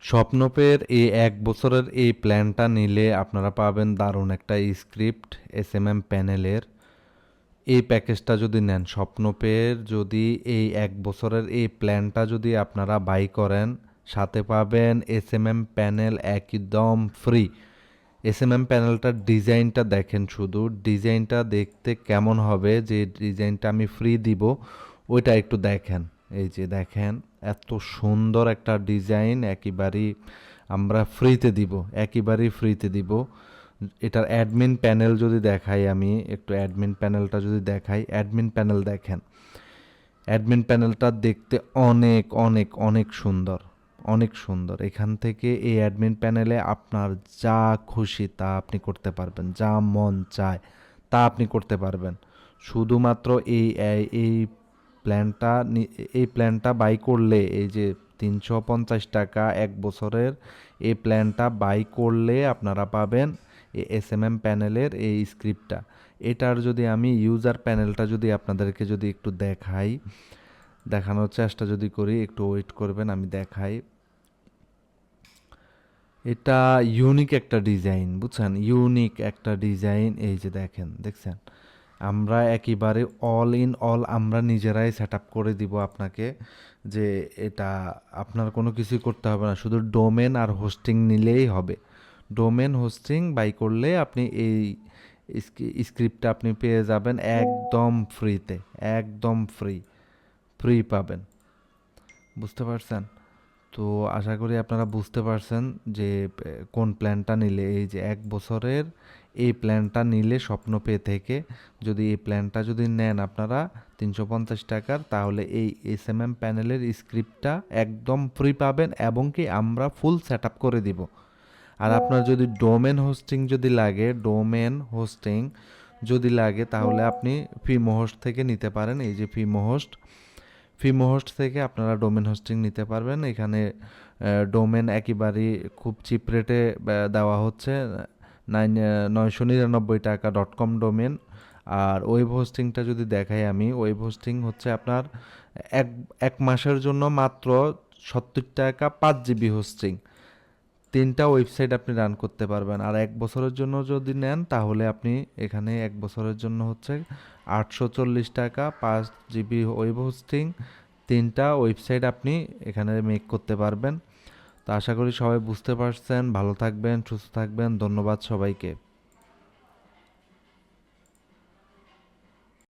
স্বপ্নপের এই ১ বছরের এই প্ল্যানটা নিলে আপনারা পাবেন দারুণ একটা স্ক্রিপ্ট এসএমএম প্যানেলের। এই প্যাকেজটা যদি নেন স্বপ্নপের, যদি এই ১ বছরের এই প্ল্যানটা যদি আপনারা বাই করেন, সাথে পাবেন এসএমএম প্যানেল একদম ফ্রি। এসএমএম প্যানেলটার ডিজাইনটা দেখেন, শুধু ডিজাইনটা দেখতে কেমন হবে, যে ডিজাইনটা আমি ফ্রি দিব ওইটা একটু দেখেন। এই যে দেখেন, এত সুন্দর একটা ডিজাইন একেবারেই আমরা ফ্রিতে দিব, একেবারেই ফ্রিতে দিব। এটার অ্যাডমিন প্যানেল যদি দেখাই, আমি একটু অ্যাডমিন প্যানেলটা যদি দেখাই, অ্যাডমিন প্যানেল দেখেন, অ্যাডমিন প্যানেলটা দেখতে অনেক অনেক অনেক সুন্দর, অনেক সুন্দর। এখান থেকে এই অ্যাডমিন প্যানেলে আপনার যা খুশি তা আপনি করতে পারবেন, যা মন চায় তা আপনি করতে পারবেন। শুধুমাত্র এই প্ল্যানটা এই প্ল্যানটা বাই করলে, এই যে ৩৫০ টাকা ১ বছরের এই প্ল্যানটা বাই করলে আপনারা পাবেন এই এসএমএম প্যানেলের এই স্ক্রিপ্টটা। এটার যদি আমি ইউজার প্যানেলটা যদি আপনাদেরকে যদি একটু দেখাই, দেখানোর চেষ্টা যদি করি, একটু ওয়েট করবেন, আমি দেখাই। এটা ইউনিক একটা ডিজাইন, বুঝছেন, ইউনিক একটা ডিজাইন। এই যে দেখেন, দেখছেন, আমরা একেবারে অল ইন অল আমরা নিজেরাই সেট আপ করে দিব আপনাকে, যে এটা আপনার কোনো কিছুই করতে হবে না, শুধু ডোমেন আর হোস্টিং নিলেই হবে। ডোমেন হোস্টিং বাই করলে আপনি এই স্ক্রিপ্টটা আপনি পেয়ে যাবেন একদম ফ্রিতে, একদম ফ্রি, ফ্রি পাবেন। বুঝতে পারছেন? তো আশা করি আপনারা বুঝতে পারছেন যে কোন প্ল্যানটা নিলে, এই যে ১ বছরের এই প্ল্যানটা নিলে স্বপ্নপে থেকে যদি এই প্ল্যানটা যদি নেন আপনারা ৩৫০ টাকার, তাহলে এই এসএমএম প্যানেলের স্ক্রিপ্টটা একদম ফ্রি পাবেন, এবং কি আমরা ফুল সেট আপ করে দিব। আর আপনার যদি ডোমেন হোস্টিং যদি লাগে, ডোমেন হোস্টিং যদি লাগে, তাহলে আপনি ফিমো হোস্ট থেকে নিতে পারেন। এই যে ফিমো হোস্ট, ফিমো হোস্ট থেকে আপনারা ডোমেন হোস্টিং নিতে পারবেন। এখানে ডোমেন একেবারেই খুব চিপ রেটে দেওয়া হচ্ছে, ৯৯৯ টাকা .com ডোমেন। আর ওয়েব হোস্টিংটা যদি দেখাই আমি, ওয়েব হোস্টিং হচ্ছে আপনার এক এক মাসের জন্য মাত্র ৭০ টাকা ৫ জিবি হোস্টিং, 3টা ওয়েবসাইট আপনি রান করতে পারবেন। আর ১ বছরের জন্য যদি নেন, তাহলে আপনি এখানে ১ বছরের জন্য হচ্ছে ৮৪০ টাকা ৫ জিবি ওয়েব হোস্টিং, 3টা ওয়েবসাইট আপনি এখানে মেক করতে পারবেন। তো আশা করি সবাই বুঝতে পারছেন। ভালো থাকবেন, সুস্থ থাকবেন, ধন্যবাদ সবাইকে।